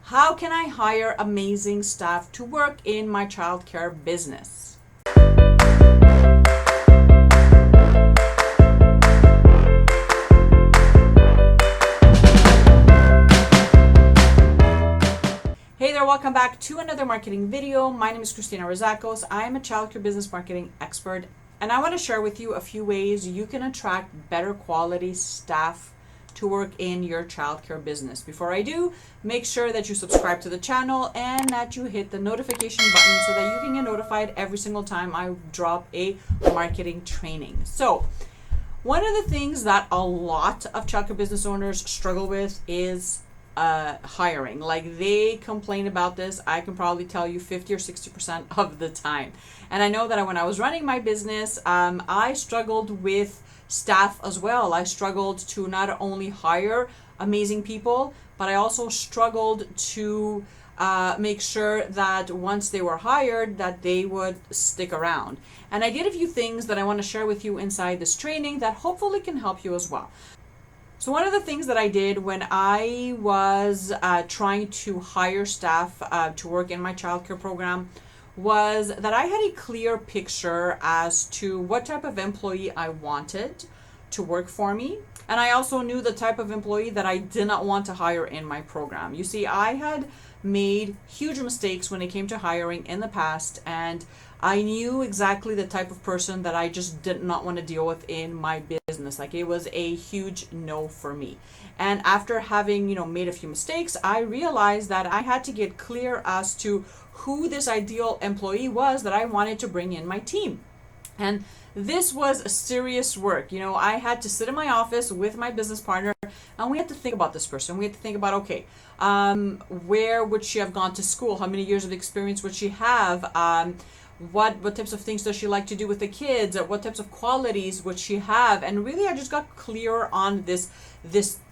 How can I hire amazing staff to work in my childcare business? Hey there, welcome back to another marketing video. My name is Rizakos. I am a childcare business marketing expert, and I want to share with you a few ways you can attract better quality staff to work in your childcare business. Before I do, make sure that you subscribe to the channel and that you hit the notification button so that you can get notified every single time I drop a marketing training. So, one of the things that a lot of childcare business owners struggle with is hiring. Like, they complain about this, I can probably tell you 50 or 60% of the time. And I know that when I was running my business, I struggled with staff as well. I struggled to not only hire amazing people, but I also struggled to make sure that once they were hired, that they would stick around. And I did a few things that I want to share with you inside this training that hopefully can help you as well. So one of the things that I did when I was trying to hire staff to work in my childcare program was that I had a clear picture as to what type of employee I wanted to work for me. And I also knew the type of employee that I did not want to hire in my program. You see, I had made huge mistakes when it came to hiring in the past, and I knew exactly the type of person that I just did not want to deal with in my business. Like, it was a huge no for me. And after having, made a few mistakes, I realized that I had to get clear as to who this ideal employee was that I wanted to bring in my team. And this was serious work. I had to sit in my office with my business partner, and we had to think about this person. We had to think about, okay, where would she have gone to school? How many years of experience would she have? What types of things does she like to do with the kids? What types of qualities would she have? And really, I just got clear on this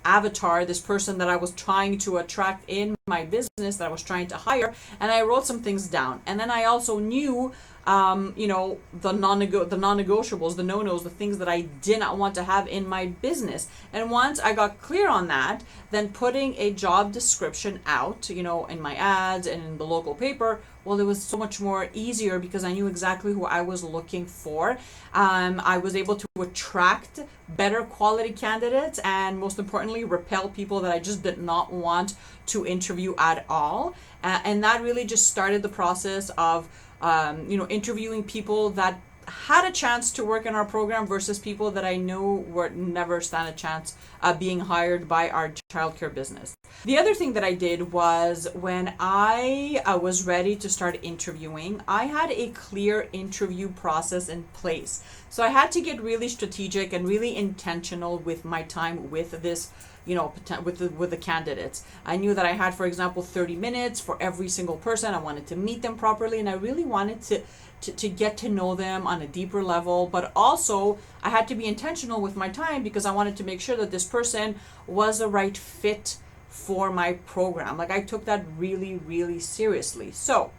avatar, this person that I was trying to attract in my business, that I was trying to hire, and I wrote some things down. And then I also knew the non-negotiables, the no-nos, the things that I did not want to have in my business. And once I got clear on that, then putting a job description out, in my ads and in the local paper, well, it was so much more easier because I knew exactly who I was looking for. I was able to attract better quality candidates and, most importantly, repel people that I just did not want to interview at all. And that really just started the process of interviewing people that had a chance to work in our program versus people that I knew would never stand a chance of being hired by our childcare business. The other thing that I did was when I was ready to start interviewing, I had a clear interview process in place. So I had to get really strategic and really intentional with my time with this with the candidates. I knew that I had, for example, 30 minutes for every single person. I wanted to meet them properly, and I really wanted to get to know them on a deeper level. But also, I had to be intentional with my time because I wanted to make sure that this person was the right fit for my program. Like, I took that really, really seriously. So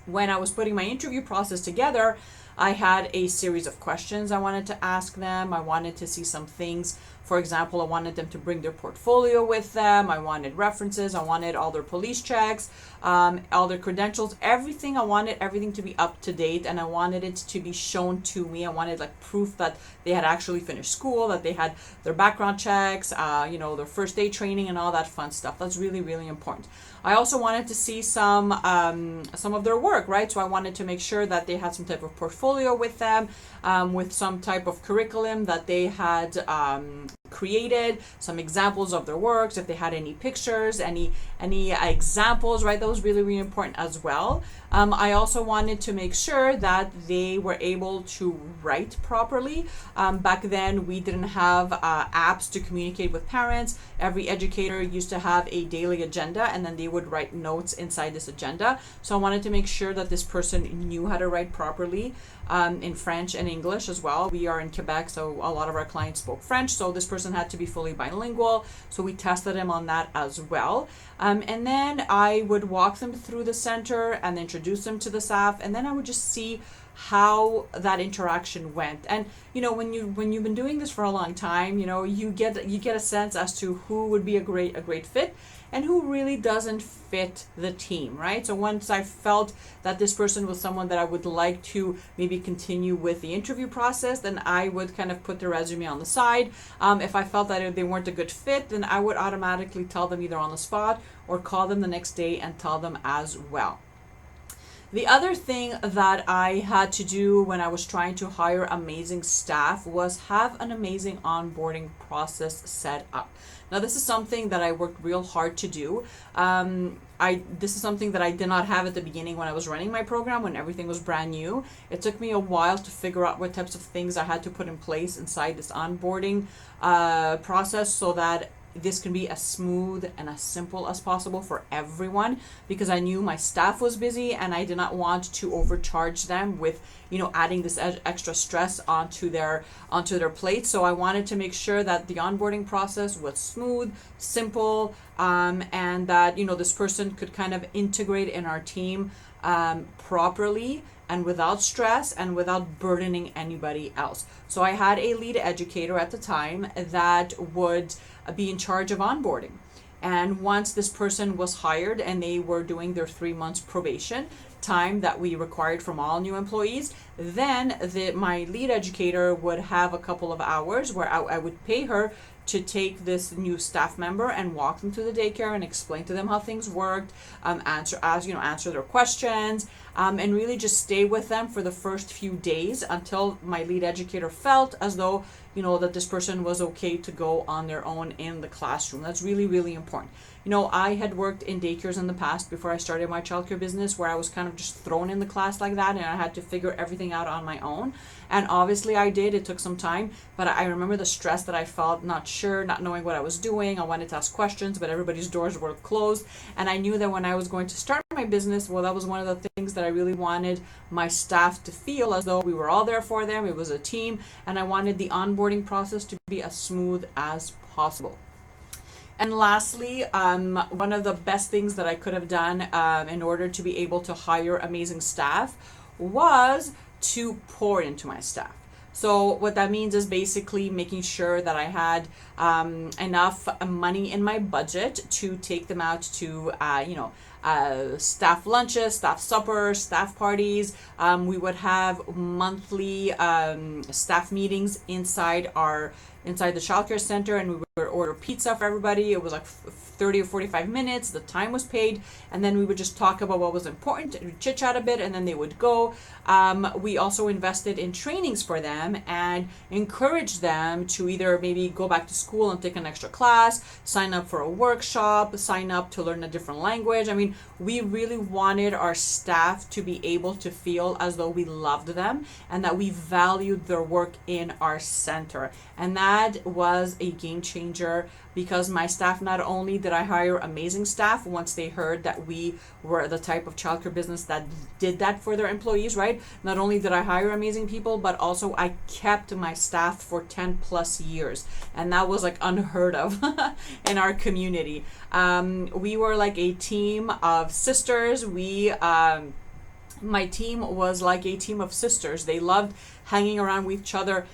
when I was putting my interview process together, I had a series of questions I wanted to ask them. I wanted to see some things. For example, I wanted them to bring their portfolio with them. I wanted references. I wanted all their police checks, all their credentials, everything. I wanted everything to be up to date, and I wanted it to be shown to me. I wanted proof that they had actually finished school, that they had their background checks, their first day training and all that fun stuff. That's really, really important. I also wanted to see some of their work, right? So I wanted to make sure that they had some type of portfolio with them, with some type of curriculum that they had created, some examples of their works, if they had any pictures, any examples, right? That was really, really important as well. I also wanted to make sure that they were able to write properly. Back then, we didn't have apps to communicate with parents. Every educator used to have a daily agenda, and then they would write notes inside this agenda. So I wanted to make sure that this person knew how to write properly in French and English as well. We are in Quebec, so a lot of our clients spoke French, so this person had to be fully bilingual. So we tested him on that as well. And then I would walk them through the center and introduce them to the staff, and then I would just see how that interaction went. And when you've been doing this for a long time, you get a sense as to who would be a great fit and who really doesn't fit the team, right? So once I felt that this person was someone that I would like to maybe continue with the interview process, then I would kind of put the resume on the side. If I felt that they weren't a good fit, then I would automatically tell them either on the spot or call them the next day and tell them as well. The other thing that I had to do when I was trying to hire amazing staff was have an amazing onboarding process set up. Now, this is something that I worked real hard to do. This is something that I did not have at the beginning when I was running my program, when everything was brand new. It took me a while to figure out what types of things I had to put in place inside this onboarding process so that this can be as smooth and as simple as possible for everyone, because I knew my staff was busy and I did not want to overcharge them with adding this extra stress onto their plate. So I wanted to make sure that the onboarding process was smooth, simple, and that this person could kind of integrate in our team properly and without stress and without burdening anybody else. So I had a lead educator at the time that would be in charge of onboarding. And once this person was hired and they were doing their 3 months probation time that we required from all new employees, then my lead educator would have a couple of hours where I would pay her to take this new staff member and walk them to the daycare and explain to them how things worked, answer their questions, and really just stay with them for the first few days until my lead educator felt as though that this person was okay to go on their own in the classroom. That's really, really important. I had worked in daycares in the past before I started my childcare business, where I was kind of just thrown in the class like that and I had to figure everything out on my own. And obviously I did. It took some time, but I remember the stress that I felt, not knowing what I was doing. I wanted to ask questions, but everybody's doors were closed. And I knew that when I was going to start my business, well, that was one of the things that I really wanted my staff to feel as though we were all there for them. It was a team, and I wanted the onboarding process to be as smooth as possible. And lastly, one of the best things that I could have done in order to be able to hire amazing staff was to pour into my staff. So what that means is basically making sure that I had enough money in my budget to take them out to, staff lunches, staff suppers, staff parties. We would have monthly staff meetings inside the childcare center, and we would order pizza for everybody. It was like 30 or 45 minutes. The time was paid, and then we would just talk about what was important, chit chat a bit, and then they would go. We also invested in trainings for them and encouraged them to either maybe go back to school and take an extra class, sign up for a workshop, sign up to learn a different language. I mean, we really wanted our staff to be able to feel as though we loved them and that we valued their work in our center. And that was a game changer, because my staff, not only did I hire amazing staff once they heard that we were the type of childcare business that did that for their employees, right? Not only did I hire amazing people, but also I kept my staff for 10 plus years. And that was like unheard of in our community. We were like a team of sisters. My team was like a team of sisters. They loved hanging around with each other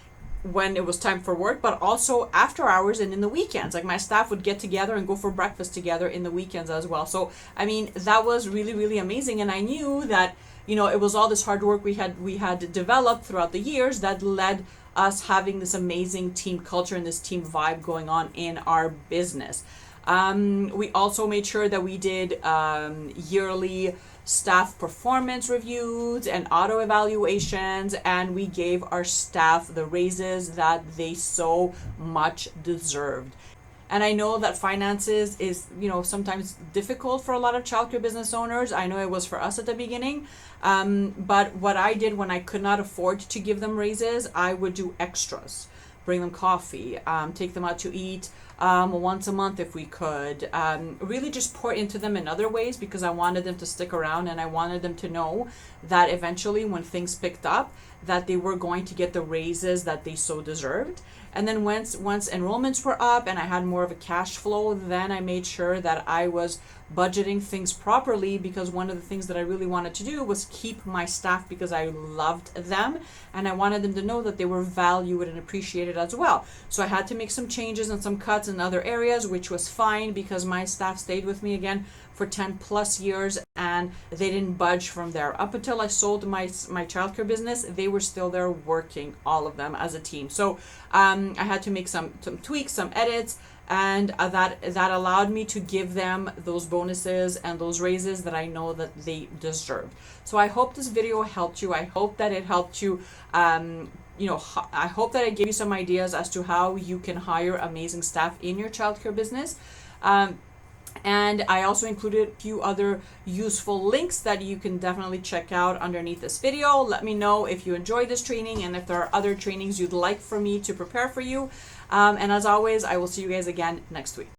when it was time for work, but also after hours and in the weekends. Like my staff would get together and go for breakfast together in the weekends as well. So I mean, that was really, really amazing. And I knew that it was all this hard work we had developed throughout the years that led us having this amazing team culture and this team vibe going on in our business. We also made sure that we did yearly staff performance reviews and auto evaluations, and we gave our staff the raises that they so much deserved. And I know that finances is, sometimes difficult for a lot of childcare business owners. I know it was for us at the beginning. But what I did when I could not afford to give them raises, I would do extras. Bring them coffee, take them out to eat, once a month if we could. Really just pour into them in other ways, because I wanted them to stick around, and I wanted them to know that eventually when things picked up, that they were going to get the raises that they so deserved. And then once enrollments were up and I had more of a cash flow, then I made sure that I was budgeting things properly, because one of the things that I really wanted to do was keep my staff, because I loved them and I wanted them to know that they were valued and appreciated as well. So I had to make some changes and some cuts in other areas, which was fine, because my staff stayed with me again for 10 plus years and they didn't budge from there. Up until I sold my childcare business, they were still there working, all of them as a team. So I had to make some tweaks, some edits, and that allowed me to give them those bonuses and those raises that I know that they deserved. So I hope this video helped you. I hope that it helped you. I hope that I gave you some ideas as to how you can hire amazing staff in your childcare business. And I also included a few other useful links that you can definitely check out underneath this video. Let me know if you enjoyed this training and if there are other trainings you'd like for me to prepare for you. And as always, I will see you guys again next week.